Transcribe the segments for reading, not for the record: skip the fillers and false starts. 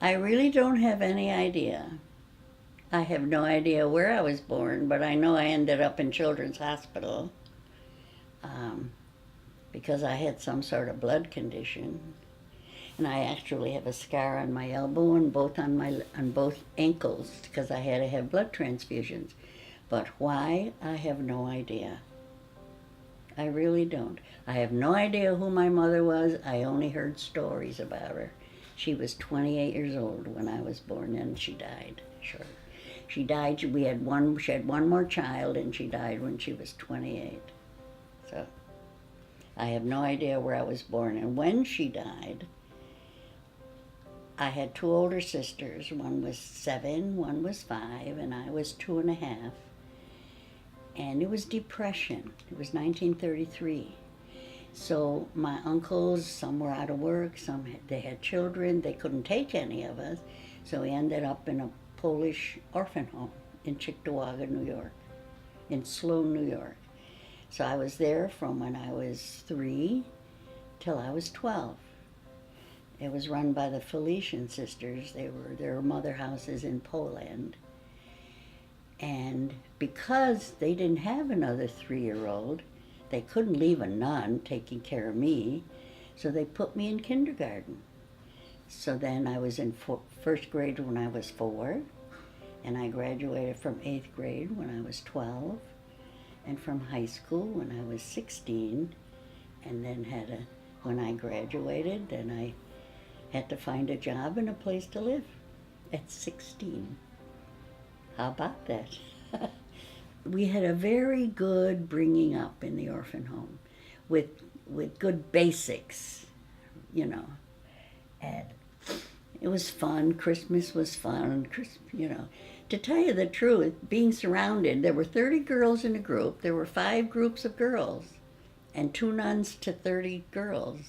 I really don't have any idea. I have no idea where I was born, but I know I ended up in Children's Hospital um, because I had some sort of blood condition, and I actually have a scar on my elbow and on both ankles because I had to have blood transfusions. But why? I have no idea. I really don't. I have no idea who my mother was. I only heard stories about her. She was 28 years old when I was born, and she died. Sure. She died. She had one more child, and she died when she was 28. So I have no idea where I was born. And when she died, I had two older sisters. One was 7, one was 5, and I was 2.5. And it was Depression. It was 1933. So my uncles, some were out of work, they had children. They couldn't take any of us. So we ended up in a Polish orphan home in Cheektowaga, New York, in Sloan, New York. So I was there from when I was 3 till I was 12. It was run by the Felician sisters. Their mother houses in Poland. And because they didn't have another 3-year-old, they couldn't leave a nun taking care of me, so they put me in kindergarten. So then I was in first grade when I was 4, and I graduated from 8th grade when I was 12, and from high school when I was 16, and then when I graduated, then I had to find a job and a place to live at 16. How about that? We had a very good bringing up in the orphan home with good basics, you know. And it was fun. Christmas was fun. To tell you the truth, being surrounded, there were 30 girls in a group. There were 5 groups of girls and 2 nuns to 30 girls.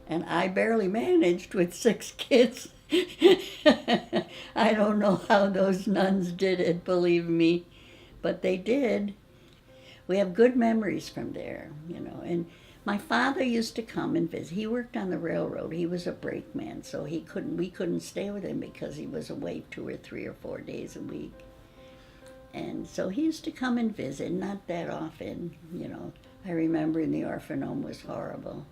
And I barely managed with 6 kids. I don't know how those nuns did it, believe me, but they did. We have good memories from there, and my father used to come and visit. He worked on the railroad. He was a brakeman, so we couldn't stay with him because he was away 2 or 3 or 4 days a week. And so he used to come and visit, not that often, I remember in the orphan home was horrible.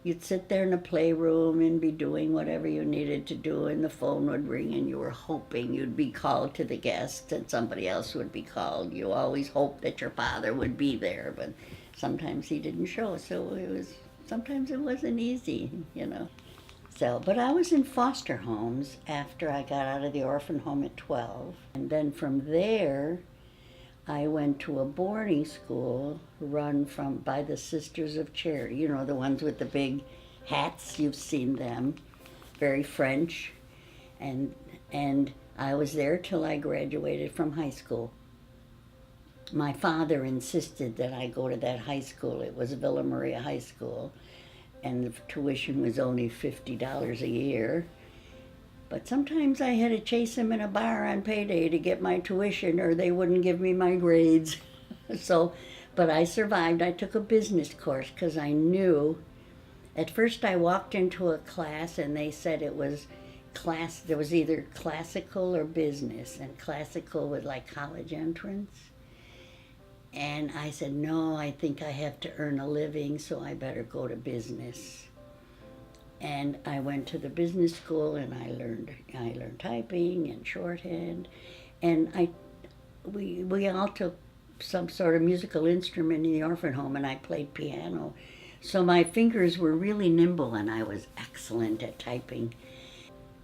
You'd sit there in the playroom and be doing whatever you needed to do, and the phone would ring, and you were hoping you'd be called to the guest and somebody else would be called. You always hoped that your father would be there, but sometimes he didn't show, so sometimes it wasn't easy, So, but I was in foster homes after I got out of the orphan home at 12, and then from there, I went to a boarding school run by the Sisters of Charity, the ones with the big hats, you've seen them, very French. And I was there till I graduated from high school. My father insisted that I go to that high school. It was Villa Maria High School, and the tuition was only $50 a year. But sometimes I had to chase him in a bar on payday to get my tuition, or they wouldn't give me my grades. But I survived. I took a business course because I knew. At first I walked into a class and they said it was there was either classical or business, and classical was like college entrance. And I said, no, I think I have to earn a living, so I better go to business. And I went to the business school, and I learned typing and shorthand, and we all took some sort of musical instrument in the orphan home, and I played piano. So my fingers were really nimble, and I was excellent at typing.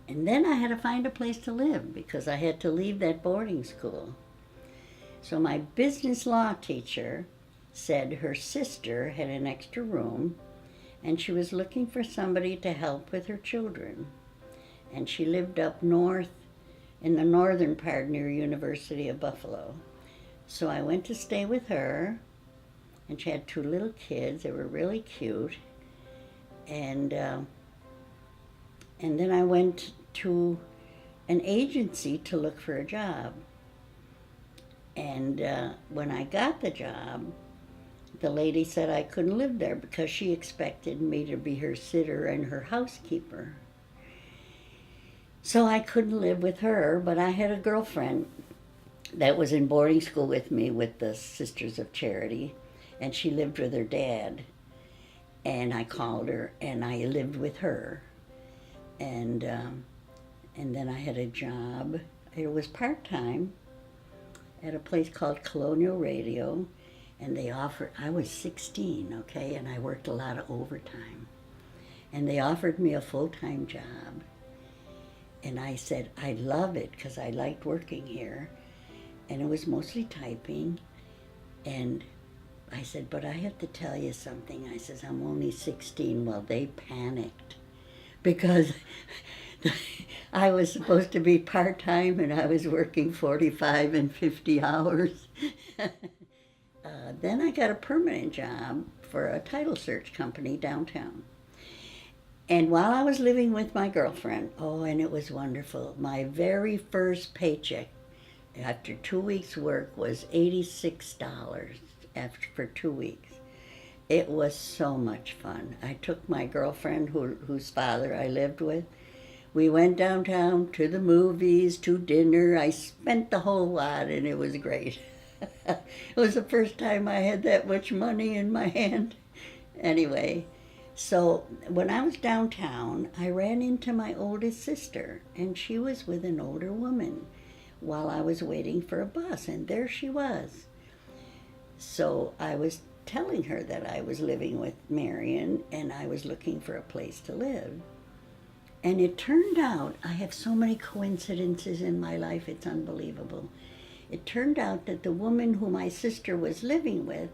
And then I had to find a place to live because I had to leave that boarding school. So my business law teacher said her sister had an extra room, and she was looking for somebody to help with her children. And she lived up north in the northern part near University of Buffalo. So I went to stay with her, and she had 2 little kids. They were really cute. And then I went to an agency to look for a job. And when I got the job, the lady said I couldn't live there because she expected me to be her sitter and her housekeeper. So I couldn't live with her, but I had a girlfriend that was in boarding school with me with the Sisters of Charity, and she lived with her dad. And I called her, and I lived with her, and and then I had a job. It was part time at a place called Colonial Radio, and they offered. I was 16, okay, and I worked a lot of overtime, and they offered me a full time job, and I said I love it because I liked working here, and it was mostly typing, and I said, but I have to tell you something. I says, I'm only 16. Well, they panicked because I was supposed to be part-time and I was working 45 and 50 hours. Then I got a permanent job for a title search company downtown. And while I was living with my girlfriend, oh, and it was wonderful, my very first paycheck after 2 weeks' work was $86 for 2 weeks. It was so much fun. I took my girlfriend, whose father I lived with. We went downtown to the movies, to dinner. I spent the whole lot, and it was great. It was the first time I had that much money in my hand. Anyway, so when I was downtown, I ran into my oldest sister, and she was with an older woman while I was waiting for a bus, and there she was. So I was telling her that I was living with Marion and I was looking for a place to live. And it turned out, I have so many coincidences in my life, it's unbelievable. It turned out that the woman who my sister was living with,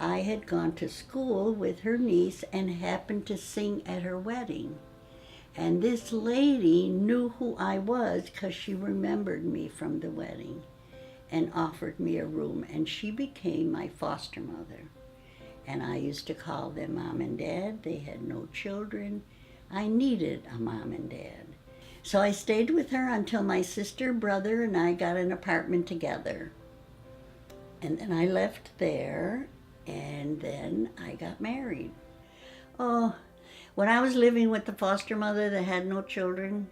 I had gone to school with her niece and happened to sing at her wedding. And this lady knew who I was because she remembered me from the wedding and offered me a room, and she became my foster mother. And I used to call them mom and dad. They had no children. I needed a mom and dad. So I stayed with her until my sister, brother, and I got an apartment together. And then I left there, and then I got married. Oh, when I was living with the foster mother that had no children,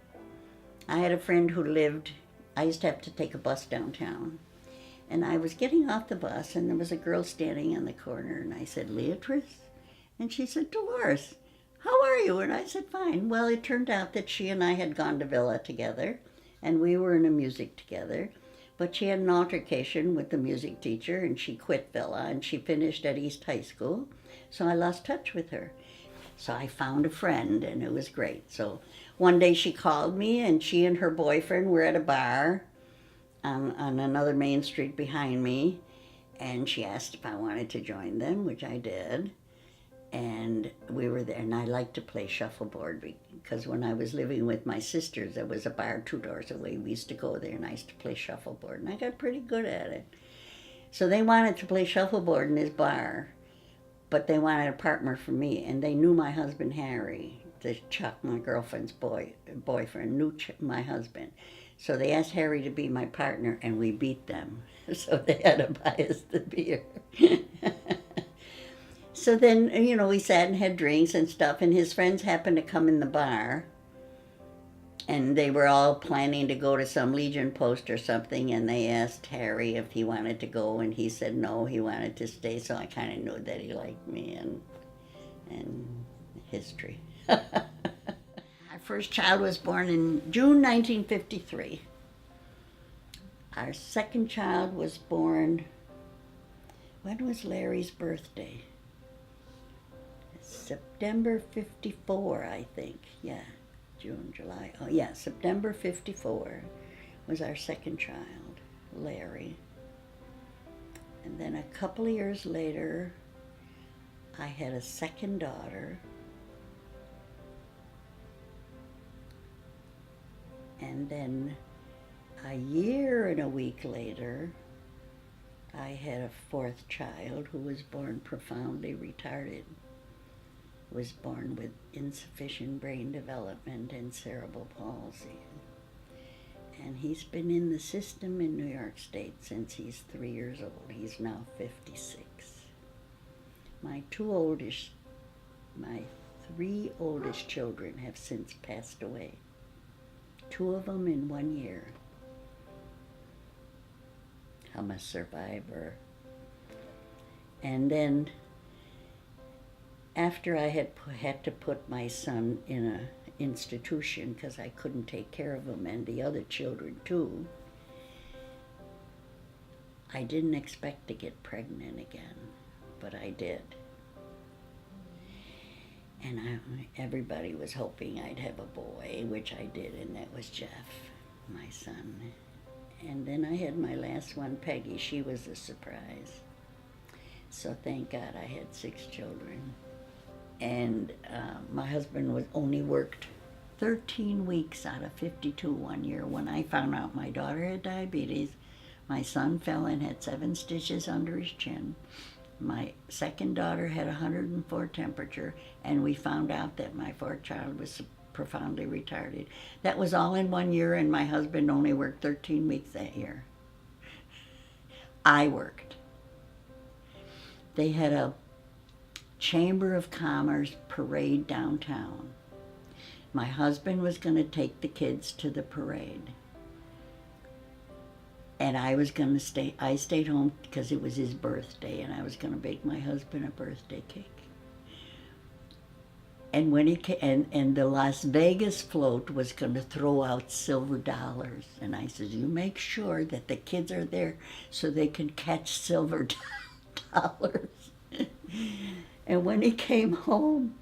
I had a friend who lived, I used to have to take a bus downtown. And I was getting off the bus, and there was a girl standing in the corner, and I said, Leatrice? And she said, Dolores, how are you? And I said, fine. Well, it turned out that she and I had gone to Villa together, and we were in a music together. But she had an altercation with the music teacher, and she quit Villa, and she finished at East High School. So I lost touch with her. So I found a friend, and it was great. So one day she called me, and she and her boyfriend were at a bar on another main street behind me, and she asked if I wanted to join them, which I did. And we were there, and I liked to play shuffleboard because when I was living with my sisters, there was a bar 2 doors away. We used to go there, and I used to play shuffleboard, and I got pretty good at it. So they wanted to play shuffleboard in this bar, but they wanted a partner for me, and they knew my husband Harry, Chuck, my girlfriend's boyfriend, knew my husband. So they asked Harry to be my partner, and we beat them. So they had to buy us the beer. So then, we sat and had drinks and stuff, and his friends happened to come in the bar, and they were all planning to go to some Legion post or something, and they asked Harry if he wanted to go, and he said no, he wanted to stay, so I kind of knew that he liked me, and history. Our first child was born in June 1953. Our second child was born, when was Larry's birthday? September 54, I think. Yeah, June, July. Oh, yeah, September 54 was our second child, Larry. And then a couple of years later, I had a second daughter. And then a year and a week later, I had a fourth child who was born profoundly retarded. Was born with insufficient brain development and cerebral palsy. And he's been in the system in New York State since he's 3 years old. He's now 56. My 3 oldest children have since passed away. 2 of them in 1 year. I'm a survivor. And then after I had to put my son in an institution because I couldn't take care of him and the other children too, I didn't expect to get pregnant again, but I did. And everybody was hoping I'd have a boy, which I did, and that was Jeff, my son. And then I had my last one, Peggy. She was a surprise. So thank God I had 6 children. And my husband only worked 13 weeks out of 52 1 year. When I found out my daughter had diabetes, my son fell and had 7 stitches under his chin. My second daughter had 104 temperature, and we found out that my 4th child was profoundly retarded. That was all in 1 year, and my husband only worked 13 weeks that year. I worked. They had a Chamber of Commerce parade downtown. My husband was going to take the kids to the parade. And I was going to stay. I stayed home because it was his birthday, and I was going to bake my husband a birthday cake. And when he came, and the Las Vegas float was going to throw out silver dollars, and I said, "You make sure that the kids are there so they can catch silver dollars." And when he came home,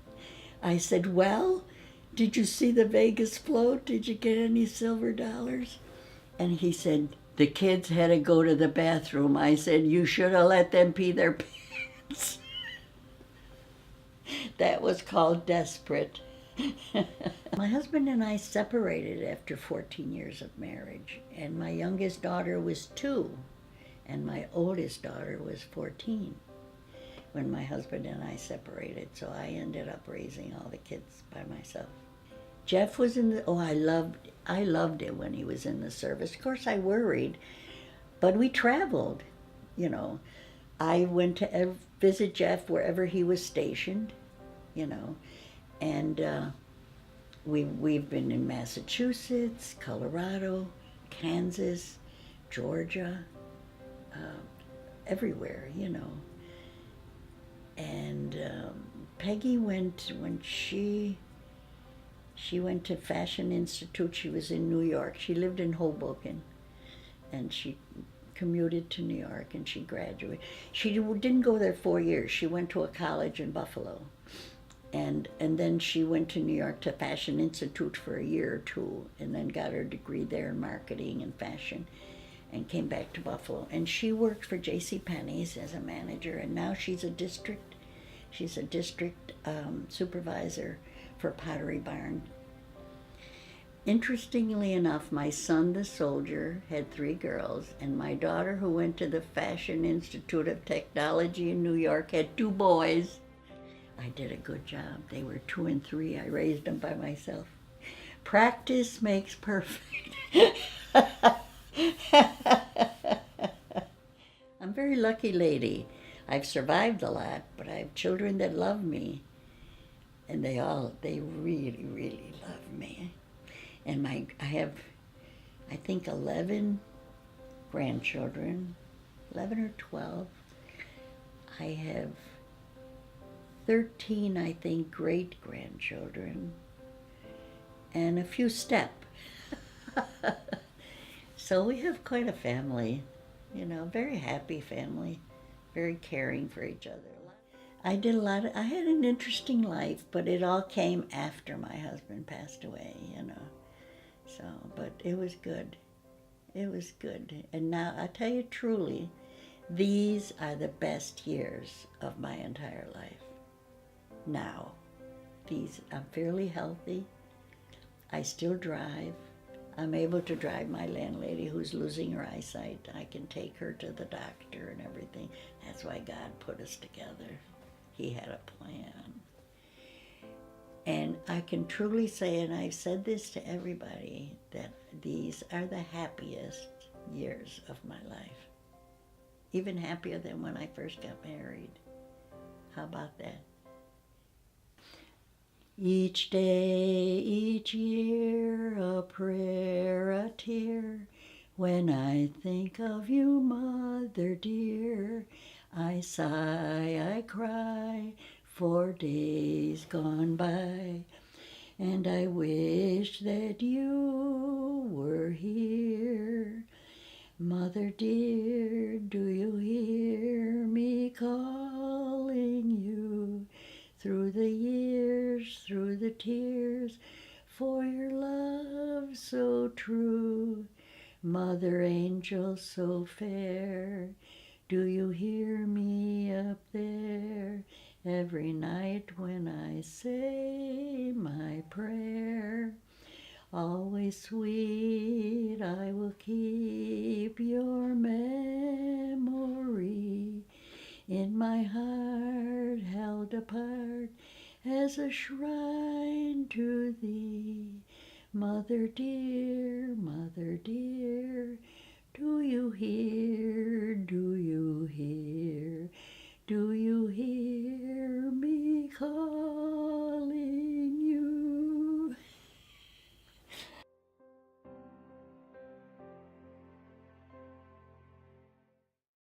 I said, "Well, did you see the Vegas float? Did you get any silver dollars?" And he said, "The kids had to go to the bathroom." I said, "You should have let them pee their pants." That was called desperate. My husband and I separated after 14 years of marriage, and my youngest daughter was 2, and my oldest daughter was 14 when my husband and I separated, so I ended up raising all the kids by myself. Jeff was in the, I loved it when he was in the service. Of course I worried, but we traveled, you know. I went to visit Jeff wherever he was stationed, you know, and we've been in Massachusetts, Colorado, Kansas, Georgia, everywhere, you know. And Peggy went, when she went to Fashion Institute. She was in New York. She lived in Hoboken, and she commuted to New York, and she graduated. She didn't go there 4 years. She went to a college in Buffalo, and then she went to New York to Fashion Institute for a year or 2, and then got her degree there in marketing and fashion, and came back to Buffalo. And she worked for J.C. Penney's as a manager, and now she's a district supervisor for Pottery Barn. Interestingly enough, my son, the soldier, had 3 girls, and my daughter, who went to the Fashion Institute of Technology in New York, had 2 boys. I did a good job. They were 2 and 3. I raised them by myself. Practice makes perfect. I'm a very lucky lady. I've survived a lot, but I have children that love me. And they really, really love me. And I have, I think, 11 grandchildren, 11 or 12. I have 13, I think, great-grandchildren, and a few step. So we have quite a family, you know, very happy family, very caring for each other. I did a lot I had an interesting life, but it all came after my husband passed away, you know. So, but it was good. It was good. And now, I tell you truly, these are the best years of my entire life. Now, I'm fairly healthy. I still drive. I'm able to drive my landlady who's losing her eyesight. I can take her to the doctor and everything. That's why God put us together. He had a plan. And I can truly say, and I've said this to everybody, that these are the happiest years of my life. Even happier than when I first got married. How about that? Each day, each year, a prayer, a tear. When I think of you, Mother dear, I sigh, I cry for days gone by. And I wish that you were here. Mother dear, do you hear me calling you? Through the years, through the tears, for your love so true. Mother angel so fair, do you hear me up there? Every night when I say my prayer, always sweet, I will keep your memory in my heart, held apart as a shrine to thee. Mother dear, do you hear, do you hear, do you hear?